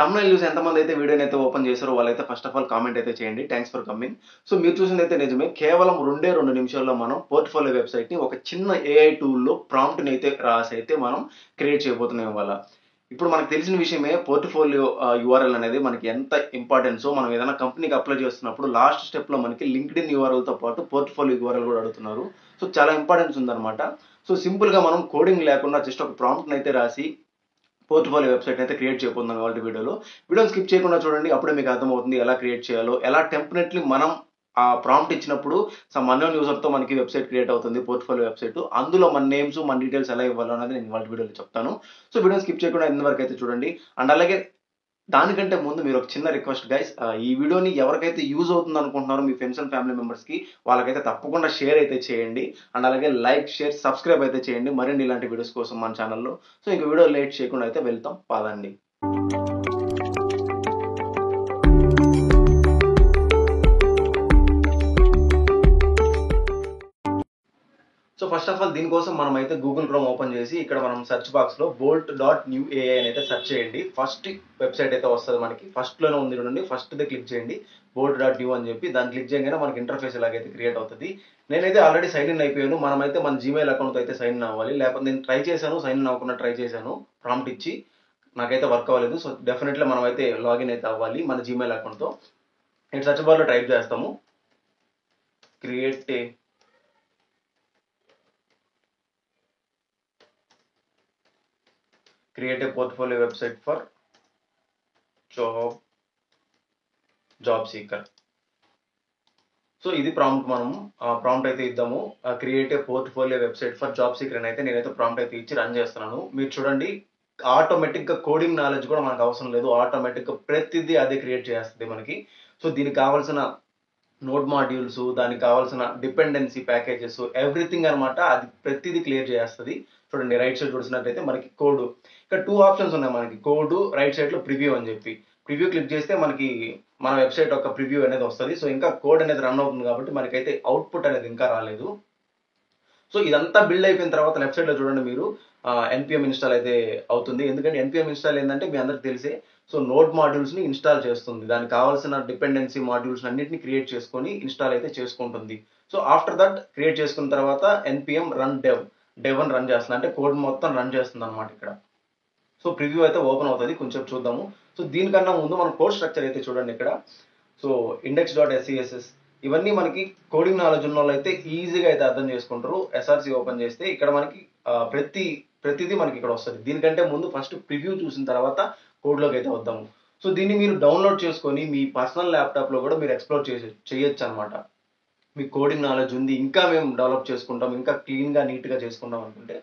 Thumbnail చూసి ఎంతమంది అయితే వీడియోని అయితే ఓపెన్ చేశారో వాళ్ళైతే ఫస్ట్ ఆఫ్ ఆల్ కామెంట్ అయితే చేయండి. Thanks for coming. సో మీరు చూసిందైతే నిజమే. కేవలం 2 నిమిషాల్లో మనం పోర్ట్ఫోలియో వెబ్సైట్‌ని ఒక చిన్న ఏఐ టూల్‌లో ప్రాంప్ట్‌ని అయితే రాసి అయితే మనం క్రియేట్ చేయబోతున్నాం ఇవాళ. ఇప్పుడు మనకు తెలిసిన విషయమే పోర్ట్ఫోలియో యూఆర్ఎల్ అనేది మనకి ఎంత ఇంపార్టెన్సో మనం ఏదైనా కంపెనీకి అప్లై చేస్తున్నప్పుడు లాస్ట్ స్టెప్‌లో మనకి లింక్డ్ఇన్ యూఆర్ఎల్‌తో పాటు పోర్ట్ఫోలియో యూఆర్ఎల్ కూడా అడుగుతున్నారు. సో చాలా ఇంపార్టెన్స్ ఉందన్నమాట. సో సింపుల్‌గా మనం కోడింగ్ లేకుండా జస్ట్ ఒక ప్రాంప్ట్‌ని అయితే రాసి పోర్ట్ఫోలియో వెబ్సైట్ అయితే క్రియేట్ చేయబోతున్నాం ఇవాల్టి వీడియోని స్కిప్ చేయకుండా చూడండి. అప్పుడే మీకు అర్థమవుతుంది ఎలా క్రియేట్ చేయాలో, ఎలా టెంప్లెట్‌ని మనం ఆ ప్రాంప్ట్ ఇచ్చినప్పుడు సమ్ అన్నోన్ యూజర్‌తో మనకి వెబ్సైట్ క్రియేట్ అవుతుంది పోర్ట్ఫోలియో వెబ్సైట్. అందులో మన నేమ్స్, మన డీటెయిల్స్ ఎలా ఇవ్వాలో అనేది నేను ఇవాల్టి వీడియోలో చెప్తాను. సో వీడియోని స్కిప్ చేయకుండా ఎండ్ వరకు అయితే చూడండి. అండ్ అలాగే దానికంటే ముందు మీరు ఒక చిన్న రిక్వెస్ట్ గైస్, ఈ వీడియోని ఎవరికైతే యూజ్ అవుతుంది అనుకుంటున్నారో మీ ఫ్రెండ్స్ అండ్ ఫ్యామిలీ మెంబర్స్‌కి వాళ్ళకైతే తప్పకుండా షేర్ అయితే చేయండి. అండ్ అలాగే లైక్, షేర్, సబ్స్క్రైబ్ అయితే చేయండి మరిన్ని ఇలాంటి వీడియోస్ కోసం మన ఛానల్‌లో. సో ఇంక వీడియో లేట్ చేయకుండా అయితే వెళ్తాం పదండి. సో ఫస్ట్ ఆఫ్ ఆల్ దీనికోసం మనం అయితే గూగుల్ క్రోమ్ ఓపెన్ చేసి ఇక్కడ మనం సెర్చ్ బాక్స్‌లో bolt.newai అని అయితే సెర్చ్ చేయండి. ఫస్ట్ వెబ్సైట్ అయితే వస్తది మనకి. ఫస్ట్‌లోనే ఉంది చూడండి. ఫస్ట్‌దే క్లిక్ చేయండి. bolt.new అని చెప్పి దాన్ని క్లిక్ చేయగానే మనకి ఇంటర్ఫేస్ ఇలాగైతే క్రియేట్ అవుతది. నేనైతే ఆల్రెడీ సైన్ ఇన్ అయిపోయాను. మనమైతే మన జీమెయిల్ అకౌంట్‌తో అయితే సైన్ ఇన్ అవ్వాలి. లేకపోతే నేను ట్రై చేశాను. సైన్ ఇన్ అవ్వకుండా ట్రై చేశాను. ప్రాంప్ట్ ఇచ్చి నాకైతే వర్క్ అవ్వలేదు. సో డెఫినెట్‌లీ మనమైతే లాగిన్ అయితే అవ్వాలి మన జీమెయిల్ అకౌంట్‌తో. ఇక్కడ సెర్చ్ బార్‌లో టైప్ చేస్తాము. Create a portfolio website for job seeker. So ఇది ప్రాంప్ట్ మనం ప్రాంప్ట్ అయితే ఇద్దాము. Create a portfolio website for job seeker అని అయితే నేనైతే ప్రాంప్ట్ అయితే ఇచ్చి రన్ చేస్తున్నాను. మీరు చూడండి ఆటోమేటిక్గా కోడింగ్ నాలెడ్జ్ కూడా మనకు అవసరం లేదు. ఆటోమేటిక్గా ప్రతిదీ అదే క్రియేట్ చేస్తుంది మనకి. సో దీనికి కావాల్సిన నోడ్ మాడ్యూల్స్, దానికి కావాల్సిన డిపెండెన్సీ ప్యాకేజెస్, ఎవ్రీథింగ్ అనమాట. అది ప్రతిదీ క్లియర్ చేస్తుంది. చూడండి రైట్ సైడ్ చూసినట్టయితే మనకి కోడ్, ఇక్కడ 2 ఆప్షన్స్ ఉన్నాయి మనకి, కోడ్, రైట్ సైడ్ లో ప్రివ్యూ అని చెప్పి. ప్రివ్యూ క్లిక్ చేస్తే మనకి మన వెబ్సైట్ యొక్క ప్రివ్యూ అనేది వస్తుంది. సో ఇంకా కోడ్ అనేది రన్ అవుతుంది కాబట్టి మనకైతే అవుట్పుట్ అనేది ఇంకా రాలేదు. సో ఇదంతా బిల్డ్ అయిపోయిన తర్వాత లెఫ్ట్ సైడ్ లో చూడండి మీరు ఎన్పిఎం ఇన్స్టాల్ అయితే అవుతుంది. ఎందుకంటే ఎన్పిఎం ఇన్స్టాల్ ఏంటంటే మీ అందరికి తెలిసే సో నోడ్ మాడ్యూల్స్ ని ఇన్స్టాల్ చేస్తుంది. దానికి కావాల్సిన డిపెండెన్సీ మాడ్యూల్స్ అన్నింటిని క్రియేట్ చేసుకొని ఇన్స్టాల్ అయితే చేసుకుంటుంది. సో ఆఫ్టర్ దట్ క్రియేట్ చేసుకున్న తర్వాత ఎన్పిఎం రన్ డెవ్ అని రన్ చేస్తుంది. అంటే కోడ్ మొత్తం రన్ చేస్తుంది అనమాట ఇక్కడ. సో ప్రివ్యూ అయితే ఓపెన్ అవుతుంది, కొంచెం చూద్దాము. సో దీనికన్నా ముందు మనం కోడ్ స్ట్రక్చర్ అయితే చూడండి ఇక్కడ. సో index.sess ఇవన్నీ మనకి కోడింగ్ నాలెడ్జ్ ఉన్న వాళ్ళు అయితే ఈజీగా అయితే అర్థం చేసుకుంటారు. ఎస్ఆర్సి ఓపెన్ చేస్తే ఇక్కడ మనకి ప్రతిదీ మనకి ఇక్కడ వస్తుంది. దీనికంటే ముందు ఫస్ట్ ప్రివ్యూ చూసిన తర్వాత కోడ్లోకి అయితే వద్దాము. సో దీన్ని మీరు డౌన్లోడ్ చేసుకొని మీ పర్సనల్ ల్యాప్టాప్లో కూడా మీరు ఎక్స్ప్లోర్ చేయొచ్చు అనమాట. మీకు కోడింగ్ నాలెడ్జ్ ఉంది, ఇంకా మేము డెవలప్ చేసుకుంటాం, ఇంకా క్లీన్గా నీట్గా చేసుకుంటాం అనుకుంటే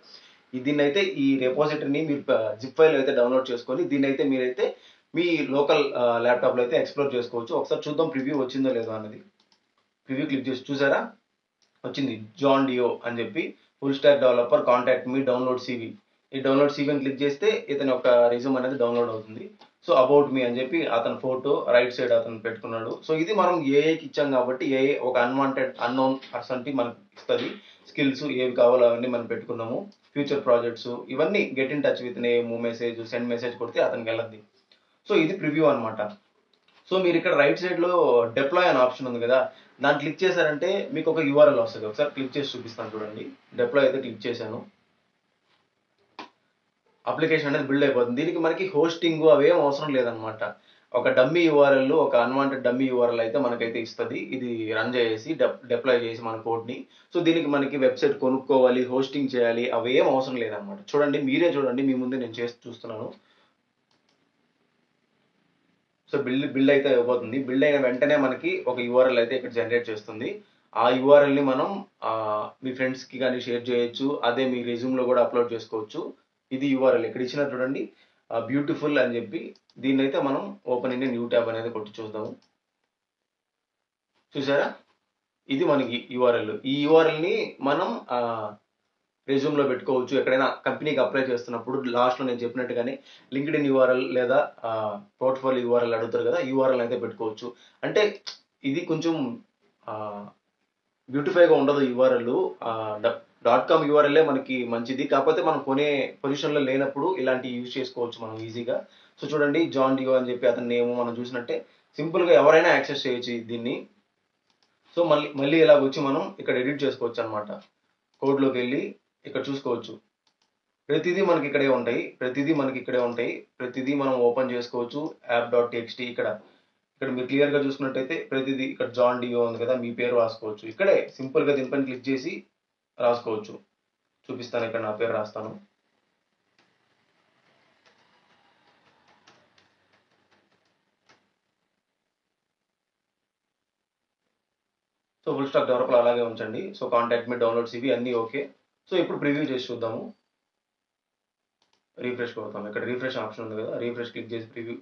దీన్ని అయితే ఈ రెపోజిటరీని మీరు జిప్ ఫైల్ అయితే డౌన్లోడ్ చేసుకొని దీన్ని అయితే మీరైతే మీ లోకల్ ల్యాప్టాప్లో అయితే ఎక్స్ప్లోర్ చేసుకోవచ్చు. ఒకసారి చూద్దాం ప్రివ్యూ వచ్చిందో లేదో అన్నది. ప్రివ్యూ క్లిక్ చేసి చూసారా, వచ్చింది జాన్ డియో అని చెప్పి, full stack developer, contact me, download CV. ఈ డౌన్లోడ్ సివి అని క్లిక్ చేస్తే ఇతని ఒక రిజ్యూమ్ అనేది డౌన్లోడ్ అవుతుంది. సో అబౌట్ మీ అని చెప్పి అతని ఫోటో రైట్ సైడ్ అతను పెట్టుకున్నాడు. సో ఇది మనం ఏఐకి ఇచ్చాం కాబట్టి ఏఐ ఒక అన్నోన్ పర్సన్కి మనకి ఇస్తుంది. స్కిల్స్ ఏవి కావాలో అవన్నీ మనం పెట్టుకున్నాము. ఫ్యూచర్ ప్రాజెక్ట్స్ ఇవన్నీ get in touch with name, message, send message కొడితే అతనికి వెళ్ళద్ది. సో ఇది ప్రివ్యూ అనమాట. సో మీరు ఇక్కడ రైట్ సైడ్ లో డిప్లాయ్ అనే ఆప్షన్ ఉంది కదా, దాన్ని క్లిక్ చేశారంటే మీకు ఒక యూఆర్ఎల్ వస్తుంది. ఒకసారి క్లిక్ చేసి చూపిస్తాను చూడండి. డిప్లాయ్ అయితే క్లిక్ చేశాను. అప్లికేషన్ అనేది బిల్డ్ అయిపోతుంది. దీనికి మనకి హోస్టింగ్ అవేం అవసరం లేదనమాట. ఒక డమ్మీ యూఆర్ఎల్, ఒక అన్వాంటెడ్ డమ్మీ యూఆర్ఎల్ అయితే మనకైతే ఇస్తుంది. ఇది రన్ చేసి డిప్లాయ్ చేసి మన కోడ్ని. సో దీనికి మనకి వెబ్సైట్ కొనుక్కోవాలి, హోస్టింగ్ చేయాలి, అవేం అవసరం లేదనమాట. చూడండి, మీరే చూడండి, మీ ముందే నేను చేసి చూస్తున్నాను. సో బిల్డ్ అయితే అయిపోతుంది. బిల్డ్ అయిన వెంటనే మనకి ఒక యూఆర్ఎల్ అయితే ఇక్కడ జనరేట్ చేస్తుంది. ఆ యూఆర్ఎల్ని మనం మీ ఫ్రెండ్స్కి కానీ షేర్ చేయొచ్చు. అదే మీ రెజ్యూమ్లో కూడా అప్లోడ్ చేసుకోవచ్చు. ఇది యూఆర్ఎల్ ఇక్కడ ఇచ్చిన చూడండి, బ్యూటిఫుల్ అని చెప్పి. దీన్ని అయితే మనం ఓపెన్ ఇన్ న్యూ ట్యాబ్ అనేది కొట్టి చూద్దాము. చూసారా, ఇది మనకి యూఆర్ఎల్. ఈ యూఆర్ఎల్ని మనం రెజ్యూమ్లో పెట్టుకోవచ్చు. ఎక్కడైనా కంపెనీకి అప్లై చేస్తున్నప్పుడు లాస్ట్లో నేను చెప్పినట్టుగానే లింక్డ్ఇన్ యూఆర్ఎల్ లేదా పోర్ట్ఫోలియో యూఆర్ఎల్ అడుగుతారు కదా, యూఆర్ఎల్ అయితే పెట్టుకోవచ్చు. అంటే ఇది కొంచెం బ్యూటిఫైగా ఉండదు యూఆర్ఎల్. .com యూఆర్ఎల్ మనకి మంచిది. కాకపోతే మనం కొనే పొజిషన్‌లో లేనప్పుడు ఇలాంటివి యూజ్ చేసుకోవచ్చు మనం ఈజీగా. సో చూడండి జాన్ డియో అని చెప్పి అతని నేమ్ మనం చూసినట్టే సింపుల్‌గా ఎవరైనా యాక్సెస్ చేయొచ్చు దీన్ని. సో మళ్ళీ ఇలాగొచ్చి మనం ఇక్కడ ఎడిట్ చేసుకోవచ్చనమాట. కోడ్‌లోకెళ్ళి ఇక్కడ చూసుకోవచ్చు. ప్రతిదీ మనకి ఇక్కడే ఉంటాయి. ప్రతిదీ మనం ఓపెన్ చేసుకోవచ్చు. app.txt ఇక్కడ మీరు క్లియర్‌గా చూసుకున్నట్టయితే ప్రతిదీ ఇక్కడ జాన్ డియో ఉంది కదా! మీ పేరు రాసుకోవచ్చు. ఇక్కడే సింపుల్‌గా దీనిపైన క్లిక్ చేసి రాసుకోవచ్చు. చూపిస్తాను, ఇక్కడ నా పేరు రాస్తాను. సో ఫుల్ స్టాక్ డెవలపర్ అలాగే ఉంచండి. సో కాంటాక్ట్ మీ, డౌన్లోడ్స్ ఇవి అన్నీ ఓకే. సో ఇప్పుడు ప్రివ్యూ చేసి చూద్దాము. రిఫ్రెష్ కొడతాం. ఇక్కడ రిఫ్రెష్ ఆప్షన్ ఉంది కదా! రిఫ్రెష్ క్లిక్ చేసి ప్రివ్యూ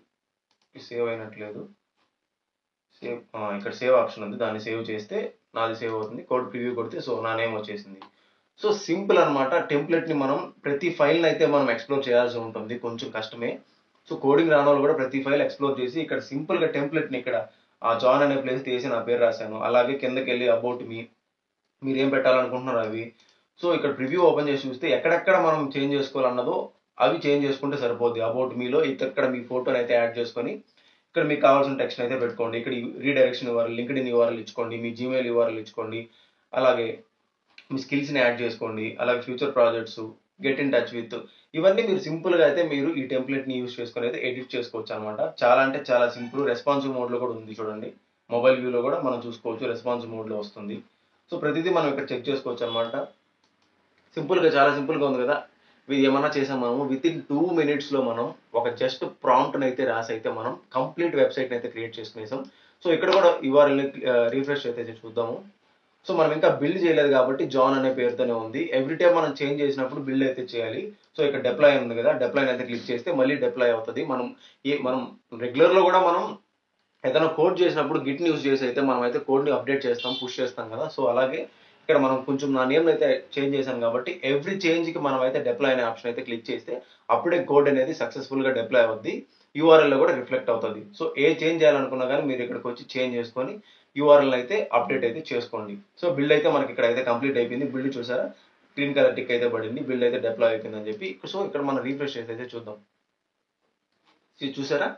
సేవ్ అయినట్లేదు. ఇక్కడ సేవ్ ఆప్షన్ ఉంది. దాన్ని సేవ్ చేస్తే నాది సేవ్ అవుతుంది. కోడ్ ప్రివ్యూ కొడితే సో నా నేమ్ వచ్చేసింది. సో సింపుల్ అనమాట. టెంప్లెట్‌ని మనం ప్రతి ఫైల్‌ని అయితే మనం ఎక్స్‌ప్లోర్ చేయాల్సి ఉంటుంది. కొంచెం కష్టమే. సో కోడింగ్ రానోళ్ళు కూడా ప్రతి ఫైల్ ఎక్స్‌ప్లోర్ చేసి ఇక్కడ సింపుల్‌గా టెంప్లెట్‌ని ఇక్కడ ఆ జాన్ అనే ప్లేస్ తీసి నా పేరు రాశాను. అలాగే కిందకెళ్ళి అబౌట్ మీ, మీరేం పెట్టాలనుకుంటున్నారో అవి. సో ఇక్కడ ప్రివ్యూ ఓపెన్ చేసి చూస్తే ఎక్కడెక్కడ మనం చేంజ్ చేసుకోవాలన్నదో అవి చేంజ్ చేసుకుంటే సరిపోద్ది. అబౌట్ మీలో ఇక్కడ మీ ఫోటోని అయితే యాడ్ చేసుకొని ఇక్కడ మీకు కావాల్సిన టెక్స్ట్ అయితే పెట్టుకోండి. ఇక్కడ రీడైరెక్షన్ యూఆర్ఎల్, లింక్డ్ఇన్ యూఆర్ఎల్ ఇచ్చుకోండి, మీ జీమెయిల్ యూఆర్ఎల్ ఇచ్చుకోండి, అలాగే మీ స్కిల్స్‌ని యాడ్ చేసుకోండి, అలాగే future projects, get in touch with ఇవన్నీ మీరు సింపుల్‌గా అయితే మీరు ఈ టెంప్లెట్‌ని యూజ్ చేసుకొని అయితే ఎడిట్ చేసుకోవచ్చు అనమాట. చాలా అంటే చాలా సింపుల్. రెస్పాన్సివ్ మోడ్‌లో కూడా ఉంది చూడండి. మొబైల్ వ్యూలో కూడా మనం చూసుకోవచ్చు. రెస్పాన్సివ్ మోడ్‌లో వస్తుంది. సో ప్రతిదీ మనం ఇక్కడ చెక్ చేసుకోవచ్చు అనమాట. చాలా సింపుల్‌గా ఉంది కదా! ఇది ఏమన్నా చేసాం మనము వితిన్ 2 మినిట్స్‌లో మనం ఒక జస్ట్ ప్రాంప్ట్‌ని అయితే రాసి అయితే మనం కంప్లీట్ వెబ్‌సైట్‌ని అయితే క్రియేట్ చేసుకునేసాం. సో ఇక్కడ కూడా యూఆర్ఎల్‌ని రిఫ్రెష్ అయితే చూద్దాము. సో మనం ఇంకా బిల్డ్ చేయలేదు కాబట్టి జాన్ అనే పేరుతోనే ఉంది. ఎవ్రీ టైమ్ మనం చేంజ్ చేసినప్పుడు బిల్డ్ అయితే చేయాలి. సో ఇక్కడ డిప్లాయ్ ఉంది కదా! డిప్లాయ్‌ని అయితే క్లిక్ చేస్తే మళ్ళీ డిప్లాయ్ అవుతది. మనం రెగ్యులర్‌లో కూడా మనం ఏదైనా కోడ్ చేసినప్పుడు గిట్‌ని యూజ్ చేసి అయితే మనం అయితే కోడ్‌ని అప్డేట్ చేస్తాం, పుష్ చేస్తాం కదా! సో అలాగే ఇక్కడ మనం కొంచెం నా నేమ్‌ని అయితే చేంజ్ చేశాను కాబట్టి ఎవ్రీ చేంజ్‌కి మనం అయితే డిప్లాయ్ అనే ఆప్షన్ అయితే క్లిక్ చేస్తే అప్పుడే కోడ్ అనేది సక్సెస్‌ఫుల్‌గా డిప్లాయ్ అవుద్ది. యూఆర్ఎల్‌లో కూడా రిఫ్లెక్ట్ అవుతది. సో ఏ చేంజ్ చేయాలనుకున్నా గానీ మీరు ఇక్కడికి వచ్చి చేంజ్ చేసుకొని యూఆర్ఎల్ అయితే అప్డేట్ అయితే చేసుకోండి. సో బిల్డ్ అయితే మనకి ఇక్కడ అయితే కంప్లీట్ అయిపోయింది. బిల్డ్ చూసారా? గ్రీన్ కలర్ టిక్ అయితే పడింది. బిల్డ్ అయితే డిప్లాయ్ అయిపోయిందని చెప్పి. సో ఇక్కడ మనం రిఫ్రెష్ చేసి అయితే చూద్దాం. చూసారా?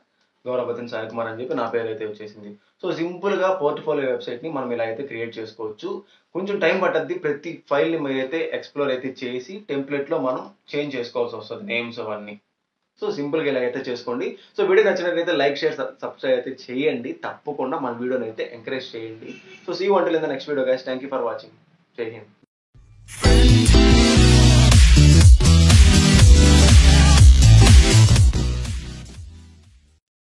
గౌరవపతిని సాయి కుమార్ అని చెప్పి నా పేరు అయితే వచ్చేసింది. సో సింపుల్‌గా పోర్ట్‌ఫోలియో వెబ్‌సైట్‌ని మనం ఇలా అయితే క్రియేట్ చేసుకోవచ్చు. కొంచెం టైం పట్టద్ది. ప్రతి ఫైల్‌ని మీరైతే ఎక్స్‌ప్లోర్ అయితే చేసి టెంప్లెట్‌లో మనం చేంజ్ చేసుకోవాల్సి వస్తది నేమ్స్ అవన్నీ. సో సింపుల్‌గా ఇలా అయితే చేసుకోండి. సో వీడియో నచ్చినట్లయితే లైక్, షేర్, సబ్స్క్రైబ్ అయితే చేయండి. తప్పకుండా మన వీడియోని అయితే ఎంకరేజ్ చేయండి. So see you until in the next video guys. Thank you for watching. Jai Hind.